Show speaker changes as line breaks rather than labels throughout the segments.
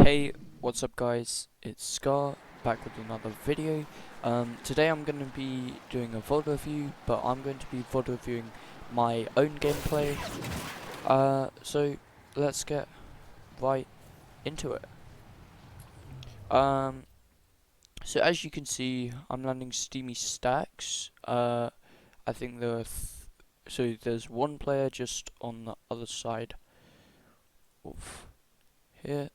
Hey, what's up guys, it's Scar, back with another video. Today I'm going to be doing a VOD review, but I'm going to be VOD reviewing my own gameplay. So let's get right into it. So as you can see, I'm landing steamy stacks. I think so there's one player just on the other side of here.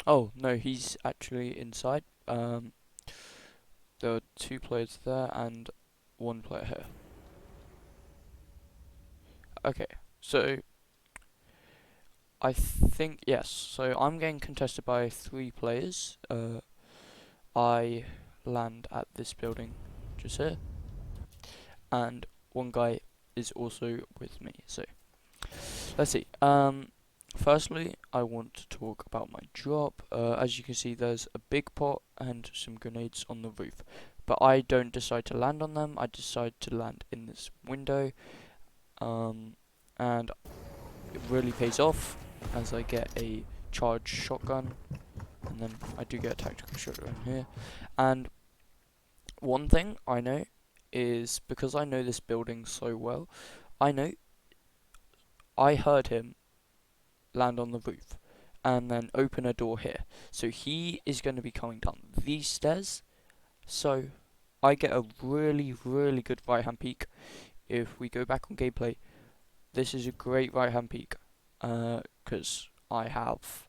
Oh, no, he's actually inside. There are two players there and one player here. Okay, so I think, yes, so I'm getting contested by 3 players. I land at this building just here, and one guy is also with me. So let's see. Firstly, I want to talk about my drop. As you can see, there's a big pot and some grenades on the roof, but I don't decide to land on them. I decide to land in this window, and it really pays off as I get a charged shotgun, and then I do get a tactical shotgun here. And one thing I know is, because I know this building so well, I heard him land on the roof and then open a door here. So he is going to be coming down these stairs. So I get a really good right hand peek. If we go back on gameplay, this is a great right hand peek, because I have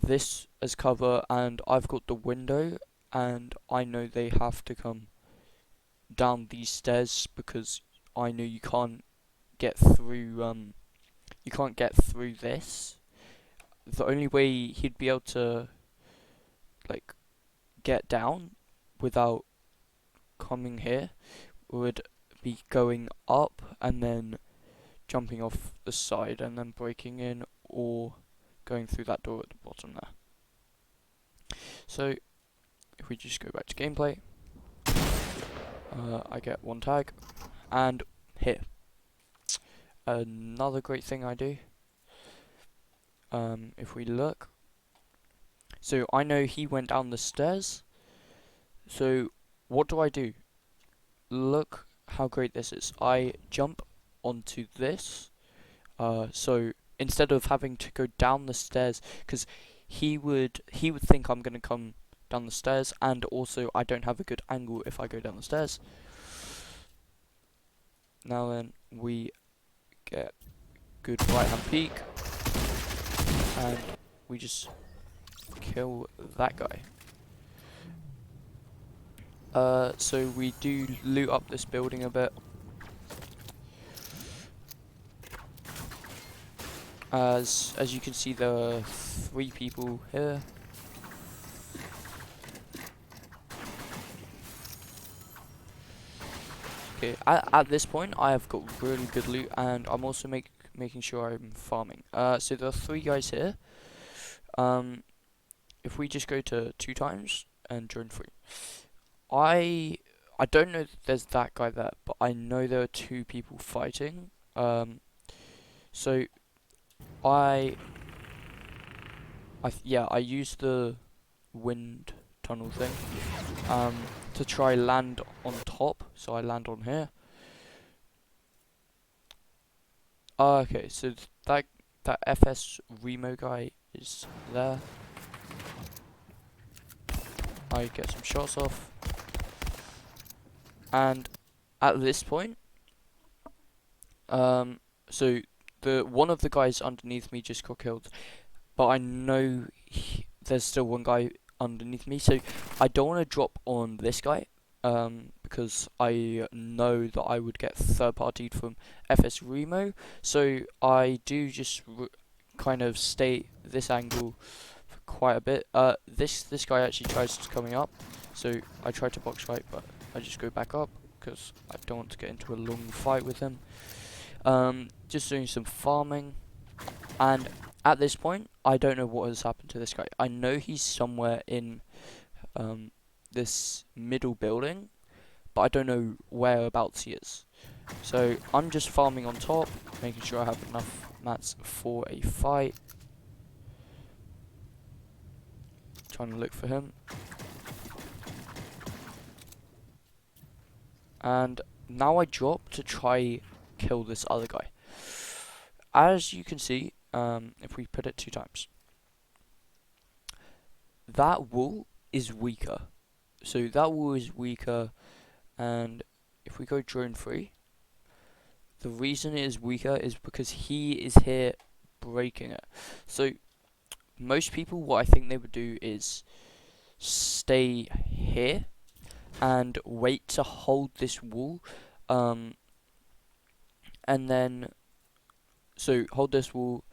this as cover and I've got the window, and I know they have to come down these stairs because I know you can't get through this. The only way he'd be able to like get down without coming here would be going up and then jumping off the side and then breaking in, or going through that door at the bottom there. So if we just go back to gameplay, I get one tag, and here, another great thing I do, if we look, so I know he went down the stairs, so what do? Look how great this is. I jump onto this, so instead of having to go down the stairs, because he would think I'm gonna come down the stairs, and also I don't have a good angle if I go down the stairs. Now then, we get good right hand peek, and we just kill that guy. So we do loot up this building a bit. As you can see, there are 3 people here. Okay, at this point I have got really good loot, and I'm also making sure I'm farming. So there are 3 guys here. If we just go to 2 times and join 3, I don't know that there's that guy there, but I know there are 2 people fighting. So I use the wind tunnel thing to try land on top, so I land on here. Okay, so that FS Remo guy is there. I get some shots off, and at this point, so one of the guys underneath me just got killed, but I know there's still one guy underneath me, so I don't want to drop on this guy, because I know that I would get third-partied from FS Remo, so I do just kind of stay this angle for quite a bit. This guy actually tries coming up, so I try to box fight, but I just go back up because I don't want to get into a long fight with him. Just doing some farming, and at this point, I don't know what has happened to this guy. I know he's somewhere in this middle building, but I don't know whereabouts he is. So I'm just farming on top, making sure I have enough mats for a fight. Trying to look for him. And now I drop to try kill this other guy. As you can see, if we put it 2 times, that wall is weaker. So that wall is weaker, and if we go drone free, the reason it is weaker is because he is here breaking it. So most people, what I think they would do is stay here and wait to hold this wall, and then so hold this wall,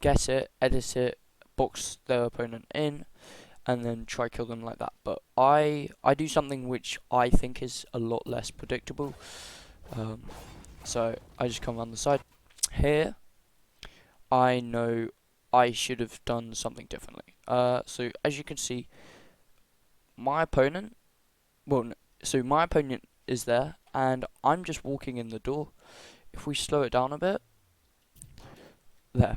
get it, edit it, box their opponent in, and then try kill them like that. But I do something which I think is a lot less predictable. So I just come around the side. Here, I know I should have done something differently. So as you can see, my opponent, so my opponent is there, and I'm just walking in the door. If we slow it down a bit, there.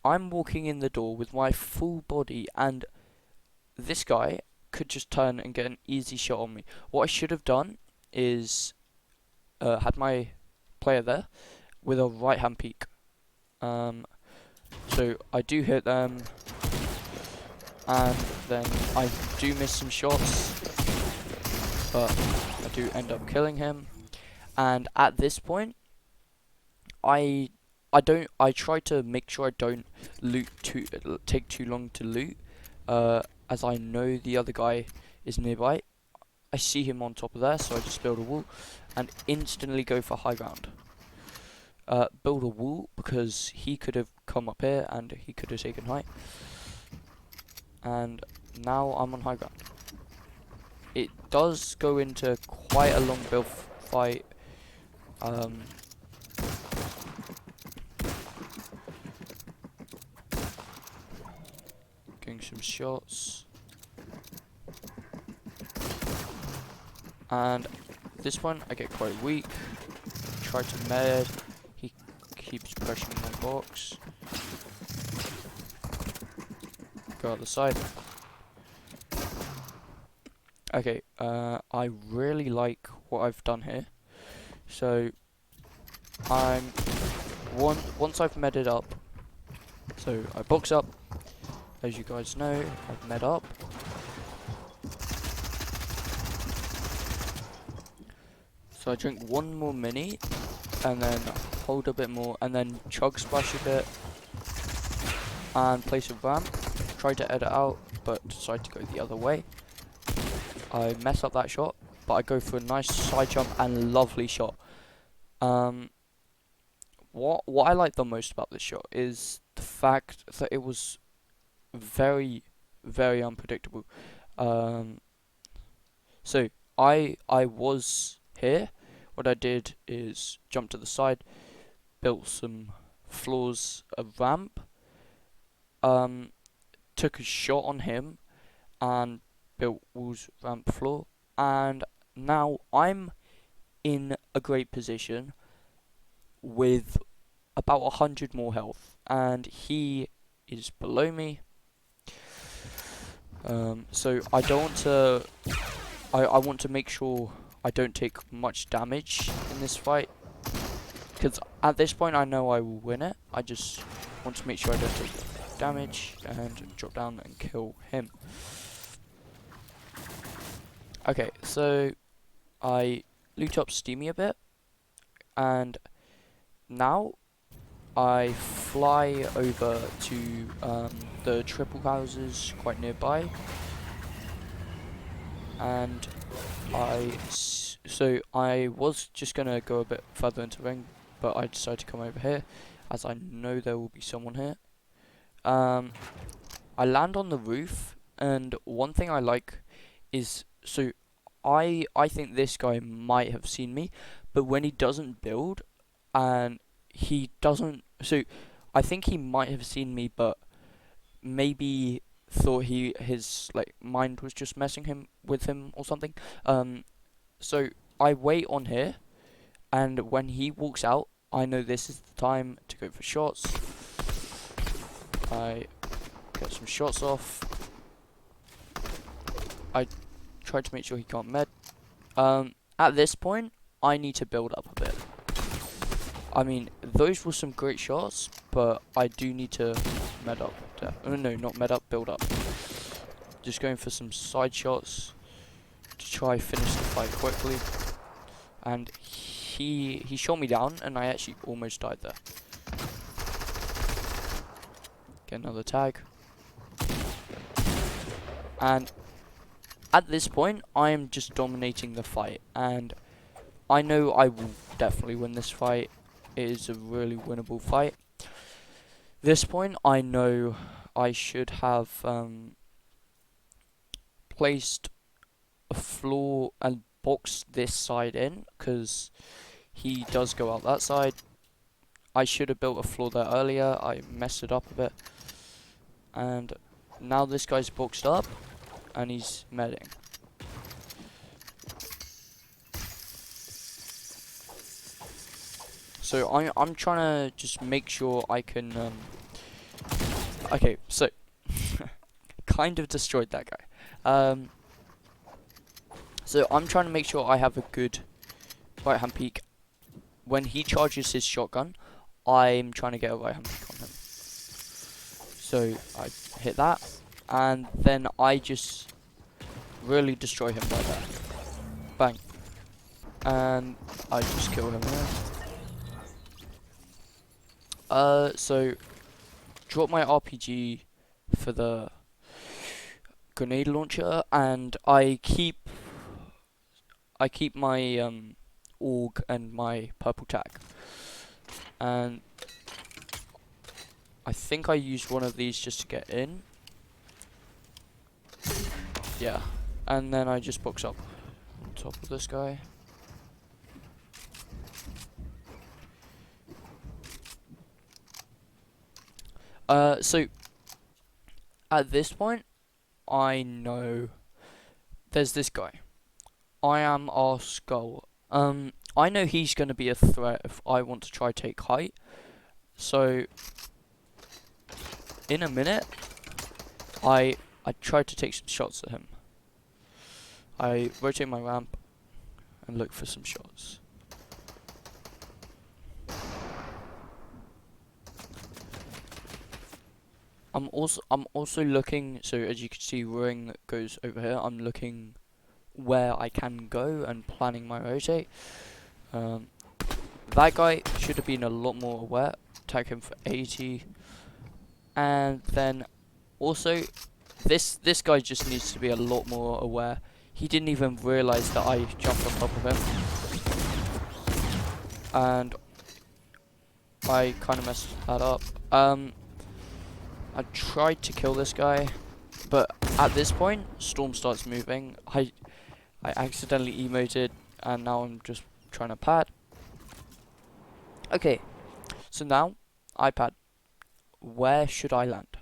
I'm walking in the door with my full body, and this guy could just turn and get an easy shot on me. What I should have done is had my player there with a right hand peek. So I do hit them, and then I do miss some shots, but I do end up killing him. And at this point, I try to make sure I don't take too long to loot, as I know the other guy is nearby. I see him on top of there, so I just build a wall and instantly go for high ground. Build a wall because he could have come up here and he could have taken height. And now I'm on high ground. It does go into quite a long build fight. Getting some shots. And this one I get quite weak. Try to med. He keeps pushing my box. Go out the side. Okay, I really like what I've done here. So once I've medded up, so I box up, as you guys know, I've med up. So I drink one more mini, and then hold a bit more, and then chug splash a bit, and place a ramp. Try to edit out, but decide to go the other way. I mess up that shot, but I go for a nice side jump and lovely shot. What I like the most about this shot is the fact that it was very, very unpredictable. So I was here. What I did is jump to the side, built some floors, a ramp, took a shot on him, and built walls, ramp, floor, and now I'm in a great position with about 100 more health, and he is below me. So I don't want to. I want to make sure I don't take much damage in this fight, because at this point I know I will win it. I just want to make sure I don't take damage and drop down and kill him. Okay, so I loot up Steamy a bit, and now I fly over to the triple houses quite nearby, and so I was just gonna go a bit further into ring, but I decided to come over here as I know there will be someone here. I land on the roof, and one thing I like is, so I think this guy might have seen me, but when he doesn't build, and he doesn't, so I think he might have seen me, but maybe thought his like mind was just messing him with him or something. So I wait on here, And when he walks out, I know this is the time to go for shots. I get some shots off. I try to make sure he can't med. At this point, I need to build up a bit. I mean, those were some great shots, but I do need to med up. No, not med up, build up. Just going for some side shots to try finish the fight quickly. And he shot me down, and I actually almost died there. Get another tag. And at this point, I am just dominating the fight, and I know I will definitely win this fight. It is a really winnable fight. This point, I know I should have placed a floor and boxed this side in, because he does go out that side. I should have built a floor there earlier. I messed it up a bit. And now this guy's boxed up, and he's medding. So I'm trying to just make sure I can okay, so kind of destroyed that guy. So I'm trying to make sure I have a good right hand peek. When he charges his shotgun, I'm trying to get a right hand peek on him. So I hit that, and then I just really destroy him right there. Bang. And I just kill him there. So drop my RPG for the grenade launcher, and I keep my org and my purple tag. And I think I used one of these just to get in. Yeah. And then I just box up on top of this guy. So at this point, I know there's this guy. I am our skull. I know he's going to be a threat if I want to try take height. So in a minute, I try to take some shots at him. I rotate my ramp and look for some shots. I'm also looking, so as you can see, ring goes over here. I'm looking where I can go and planning my rotate. That guy should have been a lot more aware. Tag him for 80. And then also this guy just needs to be a lot more aware. He didn't even realize that I jumped on top of him. And I kind of messed that up. I tried to kill this guy, but at this point, Storm starts moving. I accidentally emoted, and now I'm just trying to pad. Okay, so now, iPad. Where should I land?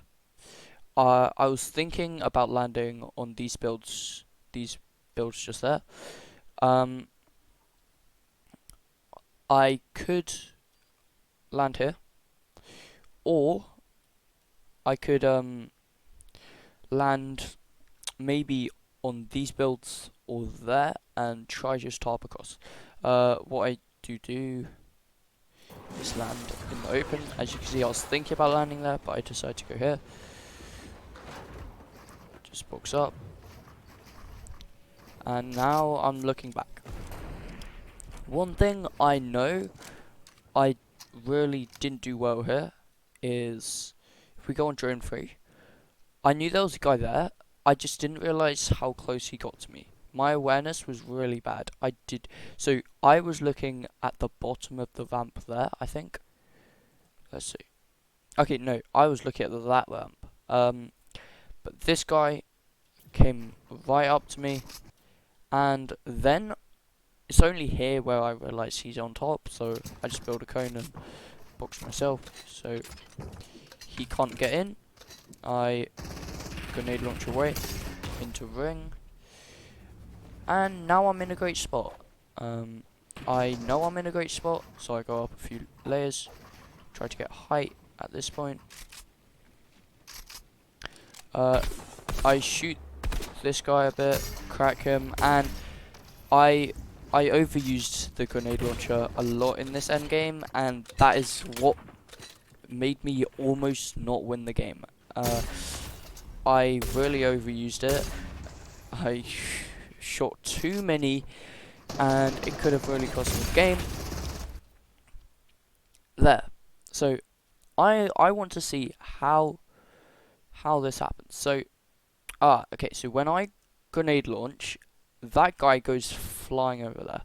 I was thinking about landing on these builds just there. I could land here, or I could land maybe on these builds or there and try just tarp across. What I do is land in the open. As you can see, I was thinking about landing there, but I decided to go here. Just box up. And now I'm looking back. One thing I know I really didn't do well here is if we go on drone 3, I knew there was a guy there, I just didn't realise how close he got to me. My awareness was really bad. So I was looking at the bottom of the ramp there, I think. Let's see. Okay, no, I was looking at that ramp. But this guy came right up to me, and then it's only here where I realise he's on top, so I just build a cone and box myself, so he can't get in. I grenade launch away into ring, and now I'm in a great spot. I know I'm in a great spot, so I go up a few layers, try to get height at this point. I shoot this guy a bit, crack him, and I overused the grenade launcher a lot in this end game, and that is what made me almost not win the game. I really overused it. I shot too many, and it could have really cost me the game. There. So I want to see how this happens. So okay. So when I grenade launch, that guy goes flying over there.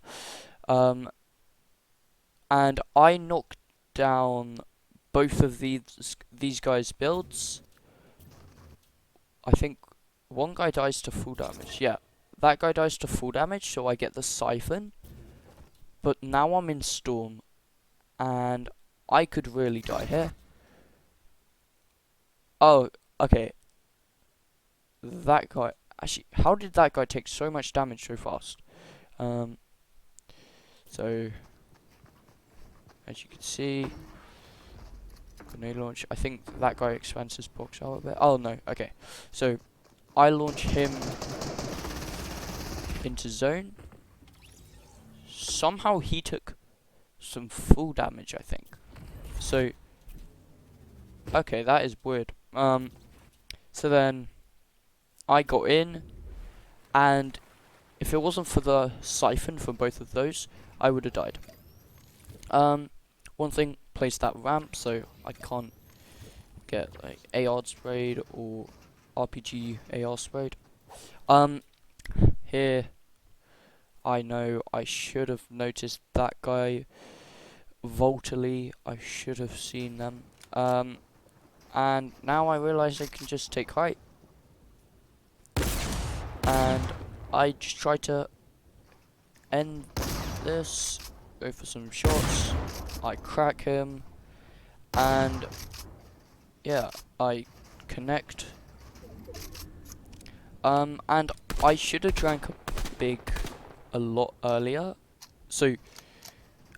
And I knock down both of these guys' builds. I think one guy dies to full damage. Yeah, that guy dies to full damage, so I get the siphon. But now I'm in storm, and I could really die here. Oh, okay. That guy. Actually, how did that guy take so much damage so fast? So as you can see, grenade launch. I think that guy expands his box out a bit. Oh no. Okay. So I launch him into zone. Somehow he took some full damage, I think. So okay, that is weird. So then I got in, and if it wasn't for the siphon from both of those, I would have died. One thing, place that ramp so I can't get like AR sprayed or RPG AR sprayed. Here I know I should have noticed that guy. Voltally, I should have seen them. And now I realise I can just take height. And I just try to end this, go for some shots, I crack him, and yeah, I connect. And I should have drank a big a lot earlier. So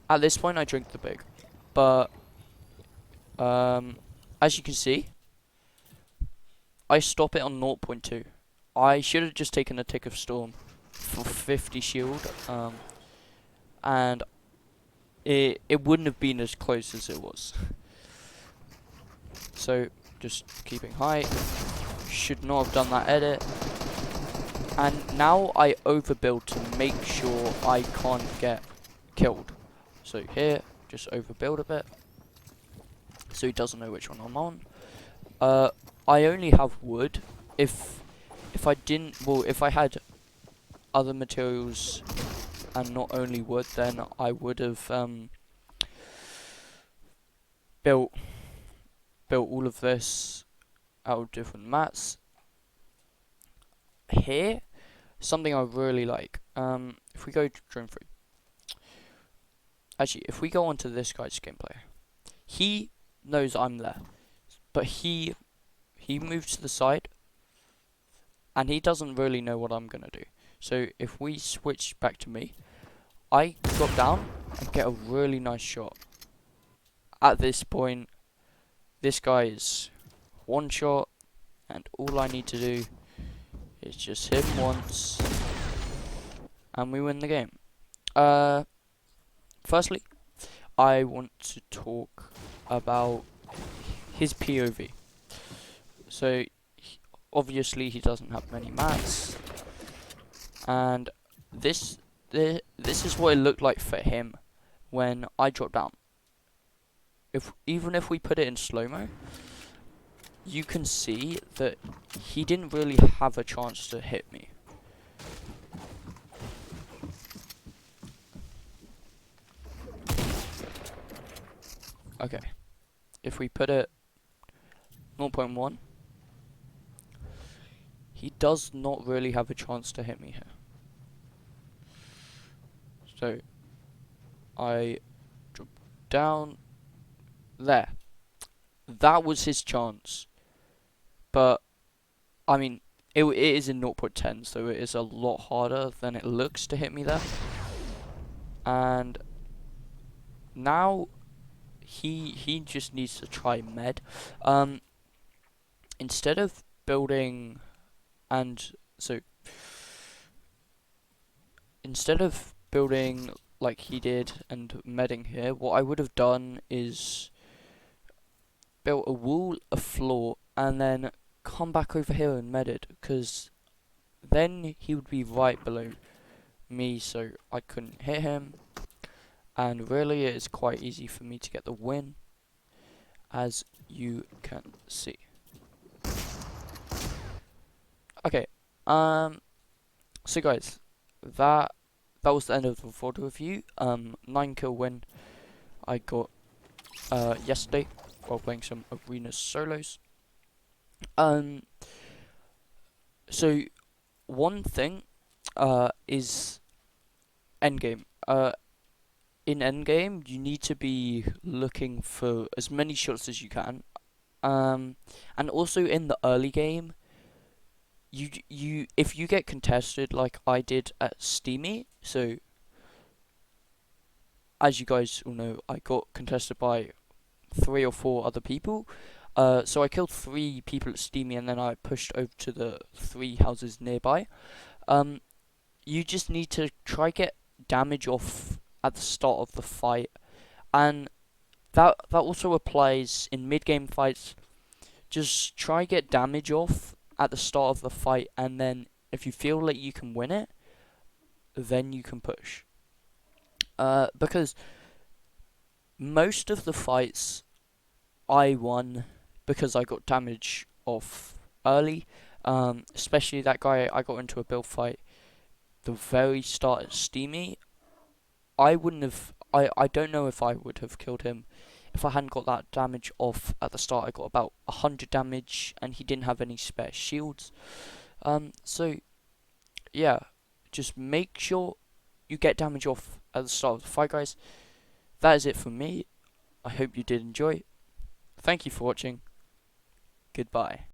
at this point I drink the big. But as you can see, I stop it on 0.2. I should have just taken a tick of storm for 50 shield, and it wouldn't have been as close as it was. So just keeping height. Should not have done that edit. And now I overbuild to make sure I can't get killed. So here, just overbuild a bit, so he doesn't know which one I'm on. I only have wood. If I didn't, well, if I had other materials and not only wood, then I would have built all of this out of different mats. Here, something I really like. If we go to drone 3, actually, if we go onto this guy's gameplay, he knows I'm there, but he moves to the side, and he doesn't really know what I'm gonna do. So if we switch back to me, I drop down and get a really nice shot. At this point, this guy is one shot, and all I need to do is just hit him once, and we win the game. Firstly, I want to talk about his POV. So obviously he doesn't have many mats, and this is what it looked like for him when I dropped down. Even if we put it in slow-mo, you can see that he didn't really have a chance to hit me. Okay, if we put it 0.1, he does not really have a chance to hit me here. So I drop down there. That was his chance. But I mean, it is in 0.10, so it is a lot harder than it looks to hit me there. and now he just needs to try med. Um, instead of building and so instead of building like he did and medding here, what I would have done is built a wall, a floor, and then come back over here and med it, because then he would be right below me, so I couldn't hit him. And really, it is quite easy for me to get the win, as you can see. Okay, so guys, that was the end of the photo review. 9 kill win I got yesterday while playing some arena solos. Um, so one thing is endgame. In endgame, you need to be looking for as many shots as you can. And also in the early game, you if you get contested like I did at Steamy, so as you guys all know, I got contested by 3 or 4 other people. So I killed 3 people at Steamy, and then I pushed over to the 3 houses nearby. You just need to try get damage off at the start of the fight, and that also applies in mid game fights. Just try get damage off at the start of the fight, and then if you feel like you can win it, then you can push. Because most of the fights I won because I got damage off early. Especially that guy I got into a build fight the very start at Steamy. I wouldn't have. I don't know if I would have killed him if I hadn't got that damage off at the start. I got about 100 damage, and he didn't have any spare shields. So yeah, just make sure you get damage off at the start of the fight, guys. That is it from me. I hope you did enjoy. Thank you for watching. Goodbye.